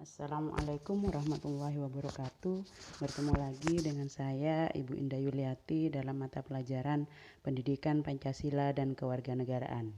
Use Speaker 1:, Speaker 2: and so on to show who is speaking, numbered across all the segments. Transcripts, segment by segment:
Speaker 1: Assalamualaikum warahmatullahi wabarakatuh. Bertemu lagi dengan saya Ibu Indah Yuliati dalam mata pelajaran Pendidikan Pancasila dan Kewarganegaraan.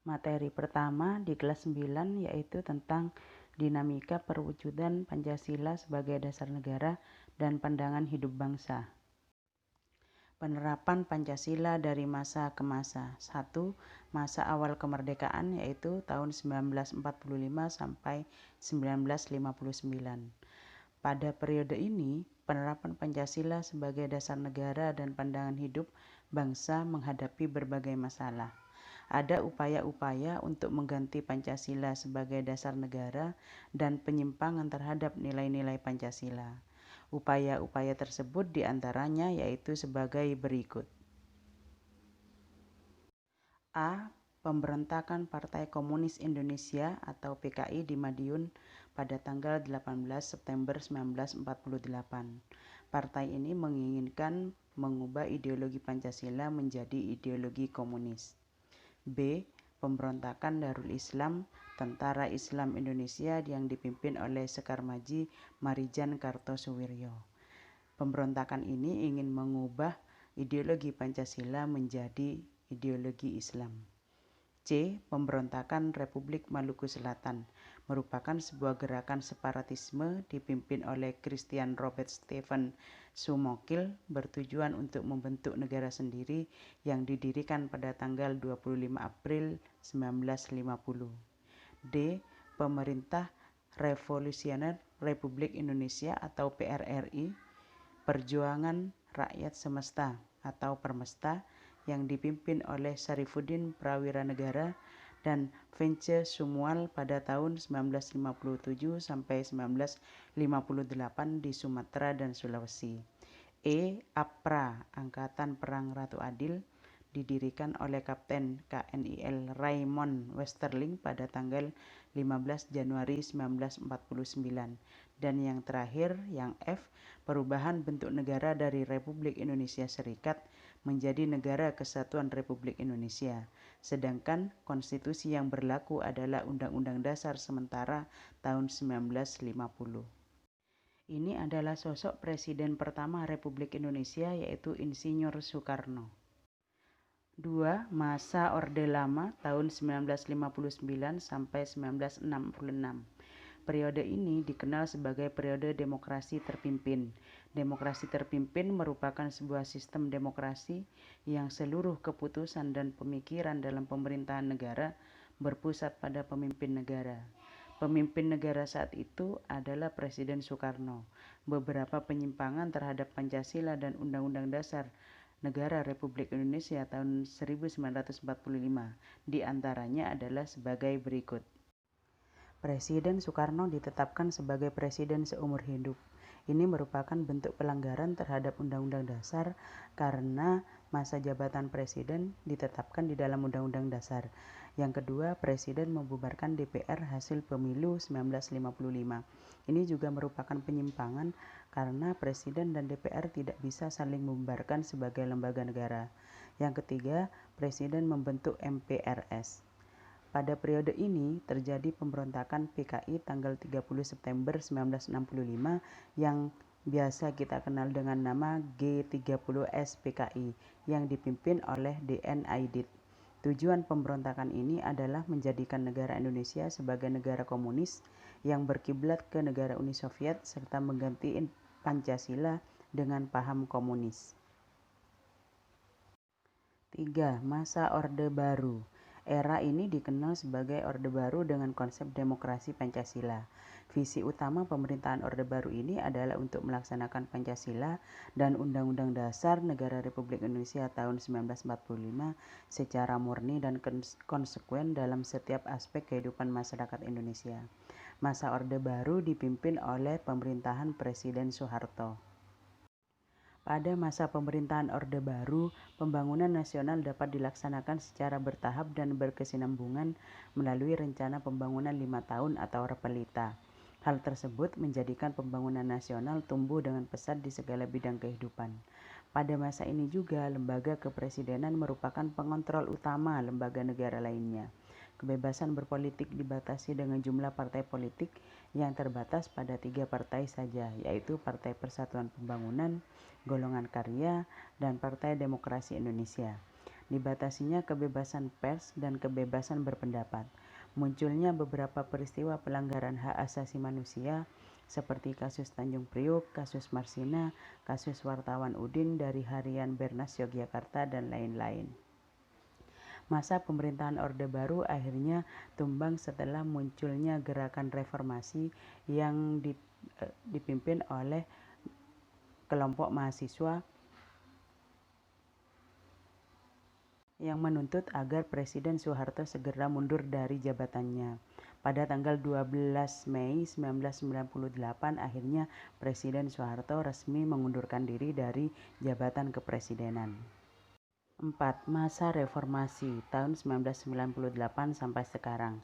Speaker 1: Materi pertama di kelas 9 yaitu tentang dinamika perwujudan Pancasila sebagai dasar negara dan pandangan hidup bangsa. Penerapan Pancasila dari masa ke masa. 1. Masa awal kemerdekaan yaitu tahun 1945 sampai 1959. Pada periode ini, penerapan Pancasila sebagai dasar negara dan pandangan hidup bangsa menghadapi berbagai masalah. Ada upaya-upaya untuk mengganti Pancasila sebagai dasar negara dan penyimpangan terhadap nilai-nilai Pancasila. Upaya-upaya tersebut diantaranya yaitu sebagai berikut. A. Pemberontakan Partai Komunis Indonesia atau PKI di Madiun pada tanggal 18 September 1948. Partai ini menginginkan mengubah ideologi Pancasila menjadi ideologi komunis. B. Pemberontakan Darul Islam, Tentara Islam Indonesia yang dipimpin oleh Sekar Maji Marijan Kartosuwiryo. Pemberontakan ini ingin mengubah ideologi Pancasila menjadi ideologi Islam. C. Pemberontakan Republik Maluku Selatan merupakan sebuah gerakan separatisme dipimpin oleh Christian Robert Stephen Sumokil bertujuan untuk membentuk negara sendiri yang didirikan pada tanggal 25 April 1950. D. Pemerintah Revolusioner Republik Indonesia atau PRRI, Perjuangan Rakyat Semesta atau Permesta yang dipimpin oleh Sarifuddin Prawira Negara dan Vence Sumual pada tahun 1957 sampai 1958 di Sumatera dan Sulawesi. E. APRA, Angkatan Perang Ratu Adil, didirikan oleh Kapten KNIL Raymond Westerling pada tanggal 15 Januari 1949. Dan yang terakhir, yang F, perubahan bentuk negara dari Republik Indonesia Serikat menjadi Negara Kesatuan Republik Indonesia, sedangkan konstitusi yang berlaku adalah Undang-Undang Dasar sementara tahun 1950. Ini adalah sosok Presiden pertama Republik Indonesia yaitu Insinyur Soekarno. 2. Masa Orde Lama tahun 1959 sampai 1966. Periode ini dikenal sebagai periode demokrasi terpimpin. Demokrasi terpimpin merupakan sebuah sistem demokrasi yang seluruh keputusan dan pemikiran dalam pemerintahan negara berpusat pada pemimpin negara. Pemimpin negara saat itu adalah Presiden Soekarno. Beberapa penyimpangan terhadap Pancasila dan Undang-Undang Dasar Negara Republik Indonesia tahun 1945 diantaranya adalah sebagai berikut. Presiden Soekarno ditetapkan sebagai presiden seumur hidup. Ini merupakan bentuk pelanggaran terhadap Undang-Undang Dasar karena masa jabatan presiden ditetapkan di dalam Undang-Undang Dasar. Yang kedua, presiden membubarkan DPR hasil pemilu 1955. Ini juga merupakan penyimpangan karena presiden dan DPR tidak bisa saling membubarkan sebagai lembaga negara. Yang ketiga, presiden membentuk MPRS. Pada periode ini terjadi pemberontakan PKI tanggal 30 September 1965 yang biasa kita kenal dengan nama G30S PKI yang dipimpin oleh DN Aidit. Tujuan pemberontakan ini adalah menjadikan negara Indonesia sebagai negara komunis yang berkiblat ke negara Uni Soviet serta mengganti Pancasila dengan paham komunis. 3. Masa Orde Baru. Era ini dikenal sebagai Orde Baru dengan konsep demokrasi Pancasila. Visi utama pemerintahan Orde Baru ini adalah untuk melaksanakan Pancasila dan Undang-Undang Dasar Negara Republik Indonesia tahun 1945 secara murni dan konsekuen dalam setiap aspek kehidupan masyarakat Indonesia. Masa Orde Baru dipimpin oleh pemerintahan Presiden Soeharto. Pada masa pemerintahan Orde Baru, pembangunan nasional dapat dilaksanakan secara bertahap dan berkesinambungan melalui rencana pembangunan 5 tahun atau Repelita. Hal tersebut menjadikan pembangunan nasional tumbuh dengan pesat di segala bidang kehidupan. Pada masa ini juga, lembaga kepresidenan merupakan pengontrol utama lembaga negara lainnya. Kebebasan berpolitik dibatasi dengan jumlah partai politik yang terbatas pada 3 partai saja, yaitu Partai Persatuan Pembangunan, Golongan Karya, dan Partai Demokrasi Indonesia. Dibatasinya kebebasan pers dan kebebasan berpendapat. Munculnya beberapa peristiwa pelanggaran hak asasi manusia seperti kasus Tanjung Priuk, kasus Marsina, kasus wartawan Udin dari harian Bernas Yogyakarta, dan lain-lain. Masa pemerintahan Orde Baru akhirnya tumbang setelah munculnya gerakan reformasi yang dipimpin oleh kelompok mahasiswa yang menuntut agar Presiden Soeharto segera mundur dari jabatannya. Pada tanggal 12 Mei 1998, akhirnya Presiden Soeharto resmi mengundurkan diri dari jabatan kepresidenan. 4. Masa reformasi tahun 1998 sampai sekarang.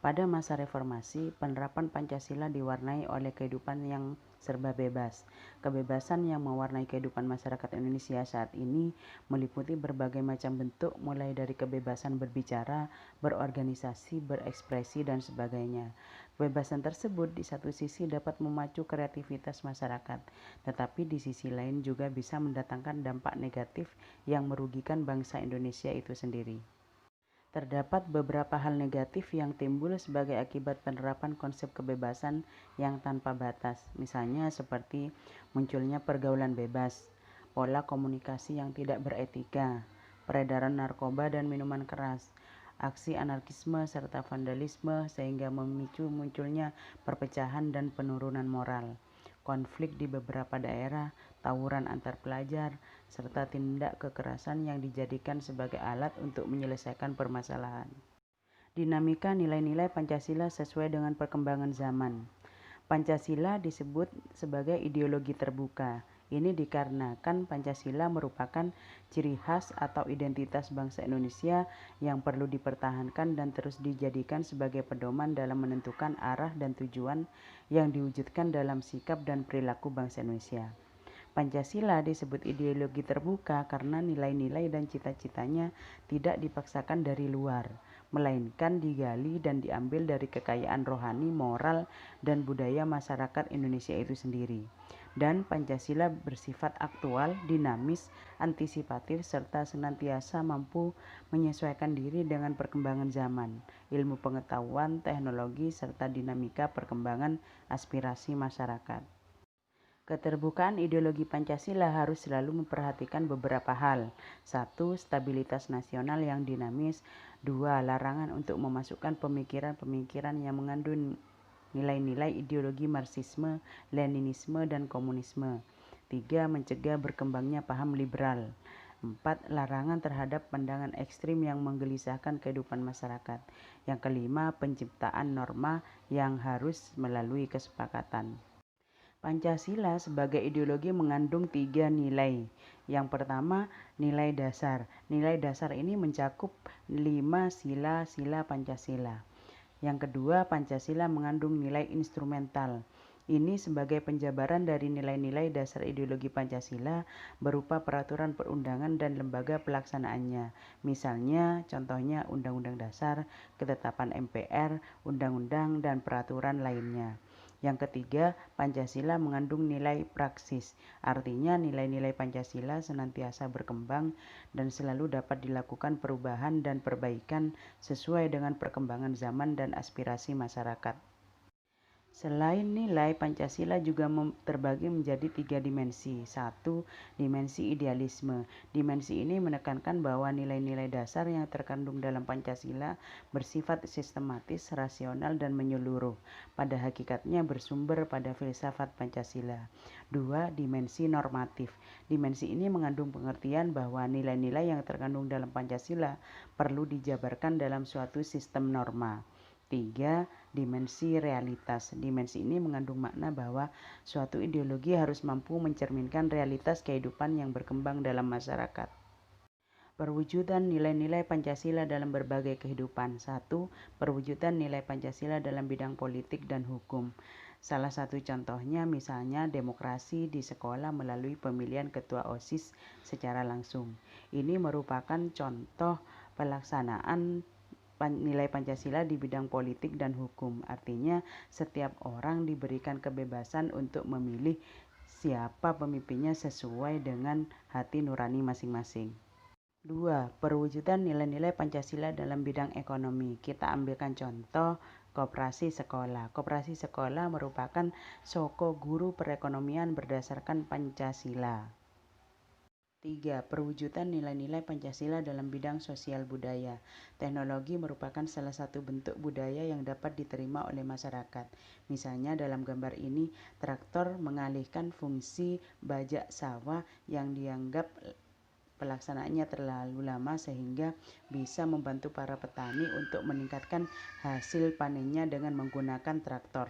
Speaker 1: Pada masa reformasi, penerapan Pancasila diwarnai oleh kehidupan yang serba bebas. Kebebasan yang mewarnai kehidupan masyarakat Indonesia saat ini meliputi berbagai macam bentuk, mulai dari kebebasan berbicara, berorganisasi, berekspresi, dan sebagainya. Kebebasan tersebut di satu sisi dapat memacu kreativitas masyarakat, tetapi di sisi lain juga bisa mendatangkan dampak negatif yang merugikan bangsa Indonesia itu sendiri. Terdapat beberapa hal negatif yang timbul sebagai akibat penerapan konsep kebebasan yang tanpa batas, misalnya seperti munculnya pergaulan bebas, pola komunikasi yang tidak beretika, peredaran narkoba dan minuman keras, aksi anarkisme serta vandalisme sehingga memicu munculnya perpecahan dan penurunan moral, konflik di beberapa daerah, tawuran antar pelajar, serta tindak kekerasan yang dijadikan sebagai alat untuk menyelesaikan permasalahan. Dinamika nilai-nilai Pancasila sesuai dengan perkembangan zaman. Pancasila disebut sebagai ideologi terbuka. Ini dikarenakan Pancasila merupakan ciri khas atau identitas bangsa Indonesia yang perlu dipertahankan dan terus dijadikan sebagai pedoman dalam menentukan arah dan tujuan yang diwujudkan dalam sikap dan perilaku bangsa Indonesia. Pancasila disebut ideologi terbuka karena nilai-nilai dan cita-citanya tidak dipaksakan dari luar, melainkan digali dan diambil dari kekayaan rohani, moral, dan budaya masyarakat Indonesia itu sendiri. Dan Pancasila bersifat aktual, dinamis, antisipatif, serta senantiasa mampu menyesuaikan diri dengan perkembangan zaman, ilmu pengetahuan, teknologi, serta dinamika perkembangan aspirasi masyarakat. Keterbukaan ideologi Pancasila harus selalu memperhatikan beberapa hal. 1. Stabilitas nasional yang dinamis. 2. Larangan untuk memasukkan pemikiran-pemikiran yang mengandung nilai-nilai ideologi Marxisme, Leninisme, dan Komunisme. 3. Mencegah berkembangnya paham liberal. 4. Larangan terhadap pandangan ekstrim yang menggelisahkan kehidupan masyarakat. Yang kelima, penciptaan norma yang harus melalui kesepakatan. Pancasila sebagai ideologi mengandung 3 nilai. Yang pertama, nilai dasar. Nilai dasar ini mencakup 5 sila-sila Pancasila. Yang kedua, Pancasila mengandung nilai instrumental. Ini sebagai penjabaran dari nilai-nilai dasar ideologi Pancasila berupa peraturan perundangan dan lembaga pelaksanaannya. Misalnya, contohnya Undang-Undang Dasar, ketetapan MPR, undang-undang, dan peraturan lainnya. Yang ketiga, Pancasila mengandung nilai praksis, artinya nilai-nilai Pancasila senantiasa berkembang dan selalu dapat dilakukan perubahan dan perbaikan sesuai dengan perkembangan zaman dan aspirasi masyarakat. Selain nilai, Pancasila juga terbagi menjadi 3 dimensi. 1. Dimensi idealisme. Dimensi ini menekankan bahwa nilai-nilai dasar yang terkandung dalam Pancasila bersifat sistematis, rasional, dan menyeluruh. Pada hakikatnya bersumber pada filsafat Pancasila. 2. Dimensi normatif. Dimensi ini mengandung pengertian bahwa nilai-nilai yang terkandung dalam Pancasila perlu dijabarkan dalam suatu sistem norma. 3. Dimensi realitas. Dimensi ini mengandung makna bahwa suatu ideologi harus mampu mencerminkan realitas kehidupan yang berkembang dalam masyarakat. Perwujudan nilai-nilai Pancasila dalam berbagai kehidupan. 1. Perwujudan nilai Pancasila dalam bidang politik dan hukum. Salah satu contohnya misalnya demokrasi di sekolah melalui pemilihan ketua OSIS secara langsung. Ini merupakan contoh pelaksanaan nilai Pancasila di bidang politik dan hukum. Artinya setiap orang diberikan kebebasan untuk memilih siapa pemimpinnya sesuai dengan hati nurani masing-masing. 2. Perwujudan nilai-nilai Pancasila dalam bidang ekonomi. Kita ambilkan contoh koperasi sekolah. Koperasi sekolah merupakan soko guru perekonomian berdasarkan Pancasila. 3. Perwujudan nilai-nilai Pancasila dalam bidang sosial budaya. Teknologi merupakan salah satu bentuk budaya yang dapat diterima oleh masyarakat. Misalnya dalam gambar ini, traktor mengalihkan fungsi bajak sawah yang dianggap pelaksanaannya terlalu lama sehingga bisa membantu para petani untuk meningkatkan hasil panennya dengan menggunakan traktor.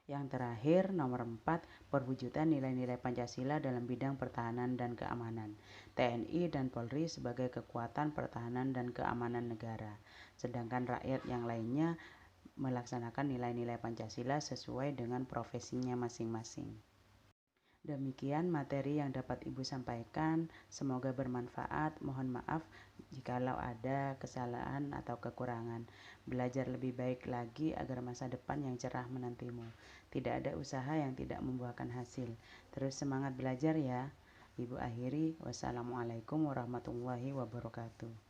Speaker 1: Yang terakhir, nomor 4, perwujudan nilai-nilai Pancasila dalam bidang pertahanan dan keamanan. TNI dan Polri sebagai kekuatan pertahanan dan keamanan negara, sedangkan rakyat yang lainnya melaksanakan nilai-nilai Pancasila sesuai dengan profesinya masing-masing. Demikian materi yang dapat Ibu sampaikan, semoga bermanfaat. Mohon maaf jikalau ada kesalahan atau kekurangan. Belajar lebih baik lagi agar masa depan yang cerah menantimu. Tidak ada usaha yang tidak membuahkan hasil. Terus semangat belajar ya. Ibu akhiri, wassalamualaikum warahmatullahi wabarakatuh.